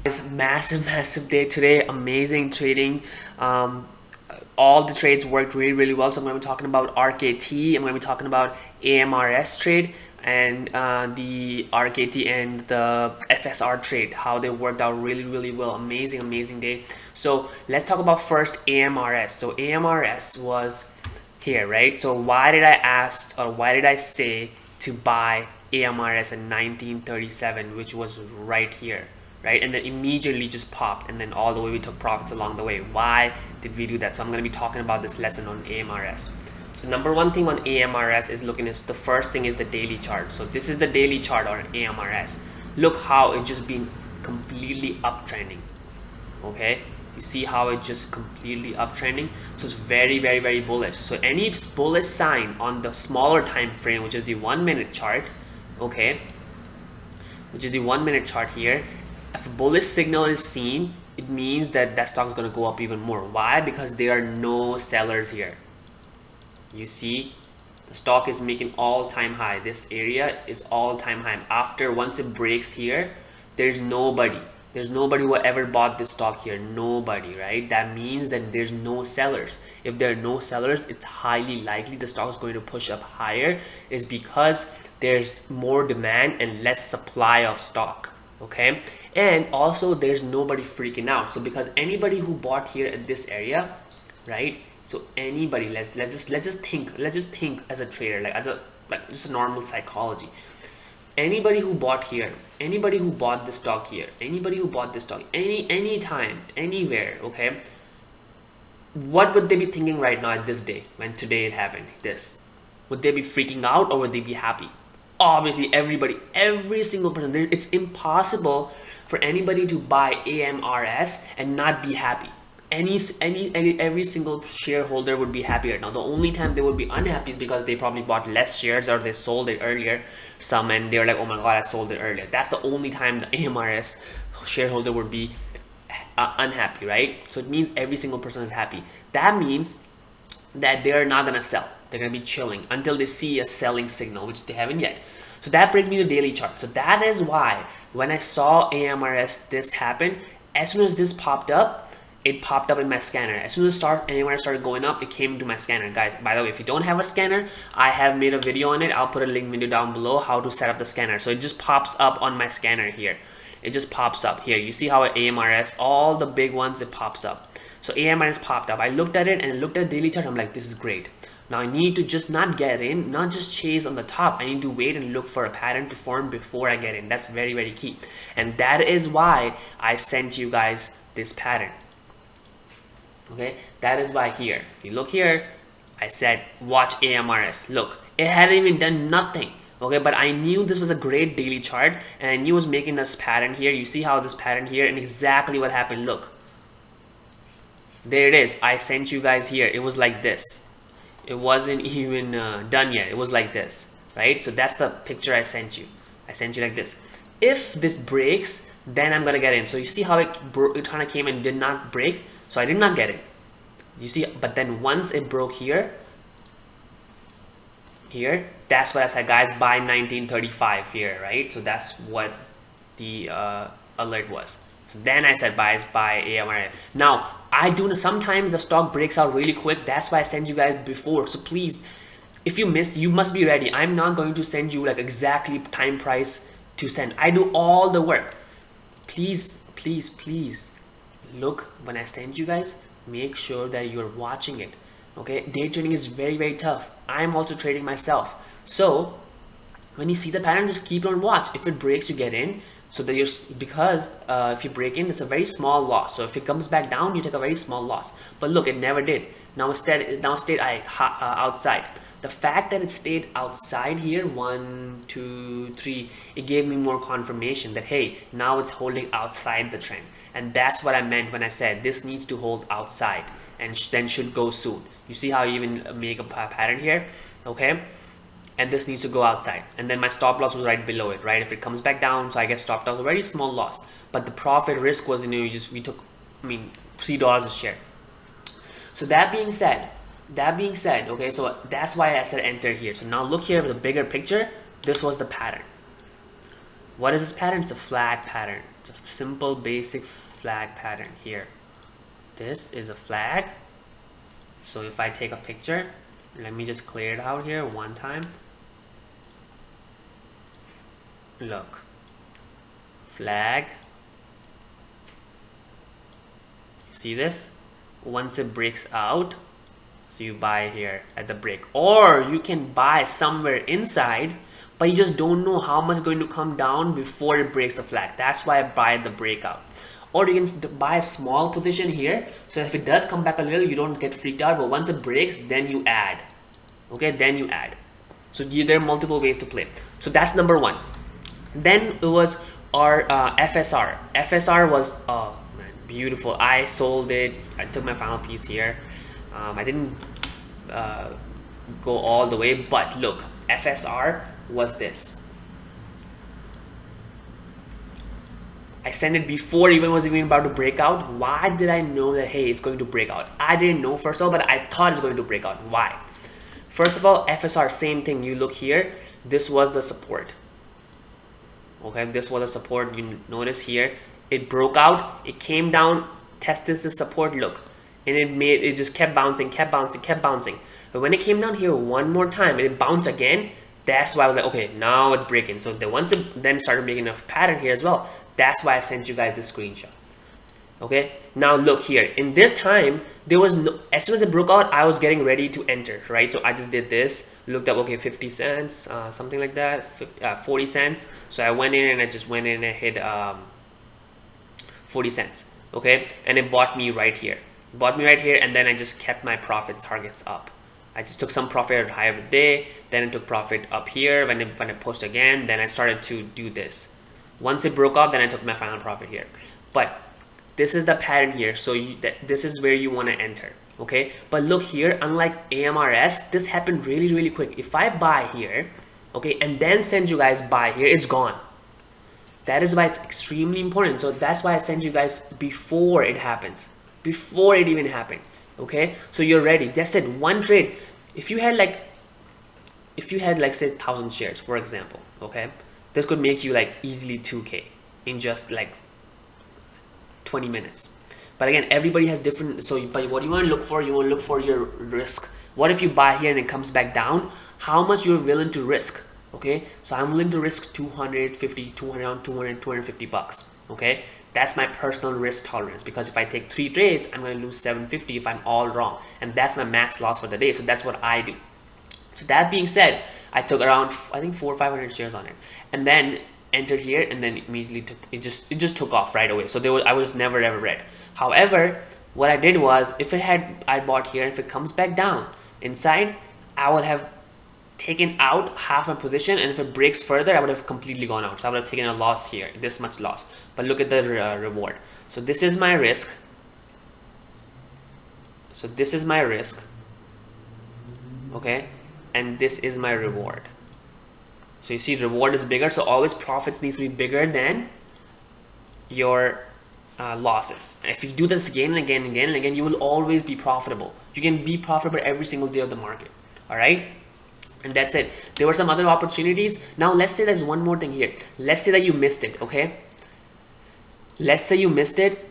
It's a massive day today. Amazing trading. All the trades worked really well. So I'm going to be talking about RKT. I'm going to be talking about AMRS trade and the RKT and the FSR trade, how they worked out really well. Amazing day. So let's talk about first AMRS. So AMRS was here, right? So why did I say to buy AMRS in 1937, which was right here, right? And then immediately just popped, and then all the way we took profits along the way. Why did we do that? So I'm going to be talking about this lesson on AMRS. So number one thing on AMRS is the first thing is the daily chart. So this is the daily chart on AMRS. Look how it just been completely uptrending. Okay, you see how it just completely uptrending. So it's very bullish. So any bullish sign on the smaller time frame, which is the 1 minute chart, okay, which is the 1 minute chart here, if a bullish signal is seen, it means that that stock is going to go up even more. Why? Because there are no sellers here. You see the stock is making all-time high. This area is all-time high. After once it breaks here, there's nobody who ever bought this stock here. Nobody, right? That means that there's no sellers. If there are no sellers, it's highly likely the stock is going to push up higher, is because there's more demand and less supply of stock. Okay, and also there's nobody freaking out. So because anybody who bought here at this area, right? So anybody, let's just think as a trader, like just a normal psychology. Anybody who bought here, anybody who bought this stock here, anybody who bought this stock anytime, anywhere, okay, what would they be thinking right now at this day, when today it happened? This, would they be freaking out or would they be happy? Obviously everybody, every single person. It's impossible for anybody to buy AMRS and not be happy. Every single shareholder would be happy right now. The only time they would be unhappy is because they probably bought less shares or they sold it earlier, some, and they're like, oh my god, I sold it earlier. That's the only time the AMRS shareholder would be unhappy, right? So it means every single person is happy. That means that they're not gonna sell. They're gonna be chilling until they see a selling signal, which they haven't yet. So that brings me to daily chart. So that is why when I saw AMRS this happen, as soon as this popped up, it popped up in my scanner. As soon as AMRS started going up, it came into my scanner. Guys, by the way, if you don't have a scanner, I have made a video on it. I'll put a link video down below how to set up the scanner. So it just pops up on my scanner here. It just pops up here. You see how AMRS, all the big ones, it pops up. So AMRS popped up. I looked at it and looked at daily chart. I'm like, this is great. Now I need to just not get in, not just chase on the top. I need to wait and look for a pattern to form before I get in. That's very key. And that is why I sent you guys this pattern. Okay, that is why here, if you look here, I said watch AMRS. Look, it hadn't even done nothing. Okay, but I knew this was a great daily chart and I knew it was making this pattern here. You see how this pattern here, and exactly what happened. Look, there it is. I sent you guys here. It was like this. It wasn't even done yet. It was like this, right? So that's the picture I sent you. I sent you like this. If this breaks, then I'm gonna get in. So you see how it kind of came and did not break. So I did not get it. You see, but then once it broke here, that's what I said, guys, buy 1935 here, right? So that's what the alert was. So then I said buy AMRS. Now I do know sometimes the stock breaks out really quick. That's why I sent you guys before. So please, if you missed, you must be ready. I'm not going to send you like exactly time price to send. I do all the work. Please look when I send you guys. Make sure that you're watching it. Okay, day trading is very tough. I'm also trading myself. So when you see the pattern, just keep on watch. If it breaks, you get in. So that because if you break in, it's a very small loss. So if it comes back down, you take a very small loss. But look, it never did. Now stayed outside. The fact that it stayed outside here, 1, 2, 3, it gave me more confirmation that hey, now it's holding outside the trend. And that's what I meant when I said this needs to hold outside and then should go soon. You see how I even make a pattern here, okay? And this needs to go outside. And then my stop loss was right below it, right? If it comes back down, so I get stopped out, a very small loss. But the profit risk was, we took, $3 a share. So that being said, okay, so that's why I said enter here. So now look here with the bigger picture. This was the pattern. What is this pattern? It's a flat pattern. It's a simple basic flag pattern here. This is a flag. So if I take a picture, let me just clear it out here one time. Look, flag. See this? Once it breaks out, so you buy here at the break, or you can buy somewhere inside, but you just don't know how much is going to come down before it breaks the flag. That's why I buy the breakout. Or you can buy a small position here, so if it does come back a little, you don't get freaked out, but once it breaks, then you add. Okay, then you add. So there are multiple ways to play. So that's number one. Then it was our FSR. FSR was, oh man, beautiful. I sold it. I took my final piece here. I didn't go all the way, but look, FSR was this. I sent it before even was even about to break out. Why did I know that, hey, it's going to break out? I didn't know first of all, but I thought it's going to break out. Why? First of all, FSR, same thing. You look here, this was the support. Okay, this was the support. You notice here, it broke out, it came down, tested the support, look, and it just kept bouncing, kept bouncing, kept bouncing. But when it came down here one more time and it bounced again, that's why I was like, okay, now it's breaking. So once it then started making a pattern here as well, that's why I sent you guys this screenshot. Okay, now look here, in this time there was no, as soon as it broke out, I was getting ready to enter, right? So I just did this, looked up, okay, 50 cents, something like that, 40 cents. So I went in and I just went in and hit 40 cents. Okay, and it bought me right here, and then I just kept my profit targets up. I just took some profit at high of the day, then I took profit up here when it pushed again, then I started to do this. Once it broke out, then I took my final profit here. But this is the pattern here, so this is where you want to enter. Okay, but look here, unlike AMRS, this happened really quick. If I buy here, okay, and then send you guys buy here, it's gone. That is why it's extremely important. So that's why I send you guys before it happens, before it even happened. Okay, so you're ready. That's it. One trade. If you had like say 1,000 shares, for example, okay, this could make you like easily 2K in just like 20 minutes. But again, everybody has different, so but what you want to look for, you want to look for your risk. What if you buy here and it comes back down? How much you're willing to risk? Okay, so I'm willing to risk 250, 200, 200, 250 bucks. Okay, that's my personal risk tolerance, because if I take 3 trades, I'm going to lose 750 if I'm all wrong, and that's my max loss for the day. So that's what I do. So that being said, I took around, I think 400 or 500 shares on it, and then entered here, and then immediately took it just took off right away. So I was never ever red. However, what I did was, if I bought here, and if it comes back down inside, I would have taken out half my position, and if it breaks further, I would have completely gone out. So I would have taken a loss here, this much loss. But look at the reward. So this is my risk. So this is my risk. Okay, and this is my reward. So you see, reward is bigger, so always profits needs to be bigger than your losses. And if you do this again and again and again and again, you will always be profitable. You can be profitable every single day of the market. All right, and that's it. There were some other opportunities. Now let's say there's one more thing here. Let's say that you missed it. Okay, let's say you missed it.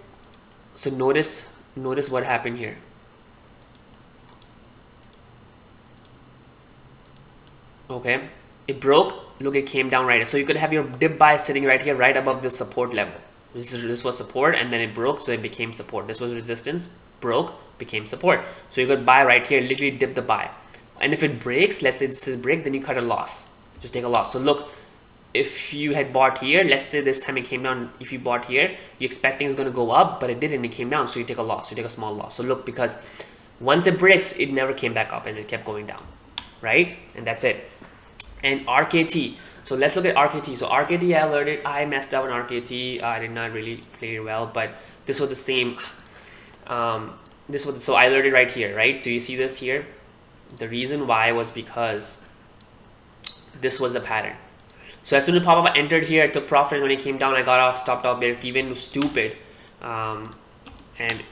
So notice what happened here. Okay, it broke. Look, it came down right. So you could have your dip buy sitting right here, right above the support level. This was support, and then it broke, so it became support. This was resistance, broke, became support. So you could buy right here, literally dip the buy. And if it breaks, let's say this is a break, then you cut a loss. Just take a loss. So look, if you had bought here, let's say this time it came down, if you bought here, you're expecting it's going to go up, but it didn't, it came down, so you take a loss, you take a small loss. So look, because once it breaks, it never came back up, and it kept going down, right? And that's it. And RKT. So let's look at RKT. So RKT, I alerted, I messed up on RKT. I did not really play it well, but this was the same. So I alerted right here, right? So you see this here. The reason why was because this was the pattern. So as soon as pop-up, I entered here, I took profit. When it came down, I got off, stopped off there, even stupid. And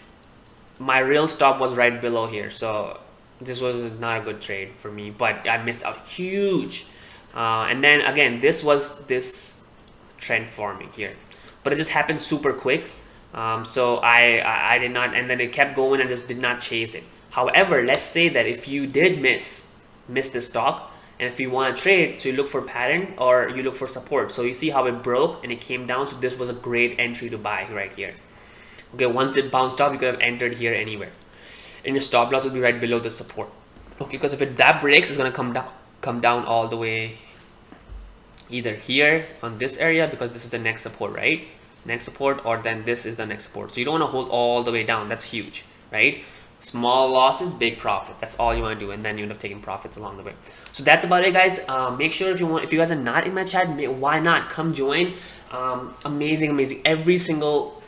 my real stop was right below here. So this was not a good trade for me, but I missed out huge. And then again, this was this trend forming here. but it just happened super quick. So I did not, and then it kept going and just did not chase it. However, let's say that if you did miss the stock, and if you want to trade, so you look for pattern or you look for support. So you see how it broke and it came down. So this was a great entry to buy right here. Okay, once it bounced off, you could have entered here anywhere, and your stop loss will be right below the support. Okay, because if that breaks, it's gonna come down all the way, either here on this area, because this is the next support, right? Next support, or then this is the next support. So you don't want to hold all the way down. That's huge, right? Small losses, big profit. That's all you want to do, and then you end up taking profits along the way. So that's about it, guys. Make sure if you guys are not in my chat, why not come join? Amazing. Every single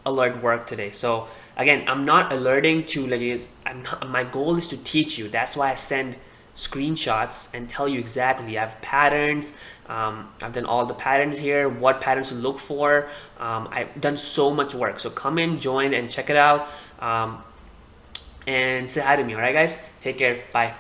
alert worked today. So again, I'm not alerting to my goal is to teach you. That's why I send screenshots and tell you exactly. I have patterns. I've done all the patterns here, what patterns to look for. I've done so much work. So come in, join, and check it out. And say hi to me. All right, guys. Take care. Bye.